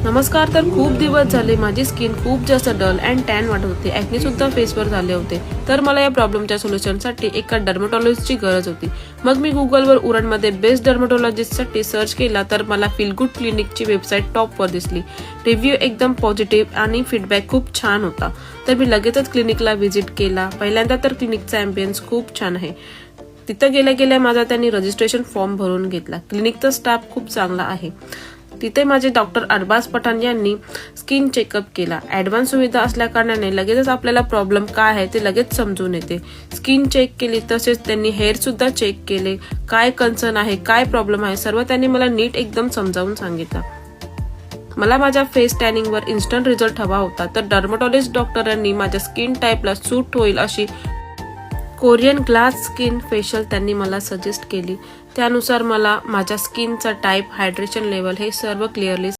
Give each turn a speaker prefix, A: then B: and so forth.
A: नमस्कार. तर खूप दिवस झाले माझी स्किन खूप जास्त डल अँड टॅन वाटत होती. ॲक्ने सुद्धा फेसवर झाले होते. तर मला या प्रॉब्लेमच्या सोल्युशनसाठी एका डर्मेटॉलॉजिस्टची गरज होती. मग मी गुगलवर उरणमध्ये बेस्ट डर्मेटॉलॉजिस्टसाठी सर्च केला तर मला फील गुड क्लिनिकची वेबसाईट टॉपवर दिसली. रिव्ह्यू एकदम पॉझिटिव्ह आणि फीडबॅक खूप छान होता. तर मी लगेचच क्लिनिकला व्हिजिट केला. पहिल्यांदा तर क्लिनिकचा ॲम्बियन्स खूप छान आहे. तिथं गेल्या गेल्या माझा त्यांनी रजिस्ट्रेशन फॉर्म भरून घेतला. क्लिनिकचा स्टाफ खूप चांगला आहे. तिथे माझे डॉक्टर अरबाज पठाण यांनी स्किन चेकअप केला. ॲडव्हान्स सुविधा असल्या कारणाने लगेचच आपल्याला प्रॉब्लेम काय आहे ते लगेच समजून येते. स्किन चेक केली तसेच त्यांनी हेअर सुद्धा चेक केले. काय कन्सर्न आहे, काय प्रॉब्लेम आहे, सर्व त्यांनी मला नीट एकदम समजावून सांगितलं. मला माझ्या फेस टॅनिंगवर इन्स्टंट रिझल्ट हवा होता. तर डर्मेटॉलॉजिस्ट डॉक्टरांनी माझ्या स्किन टाईपला सूट होईल अशी कोरियन ग्लास स्किन फेशियल त्यांनी मला सजेस्ट केली. त्यानुसार मला माझ्या स्किनचा टाईप, हायड्रेशन लेवल हे सर्व क्लिअरली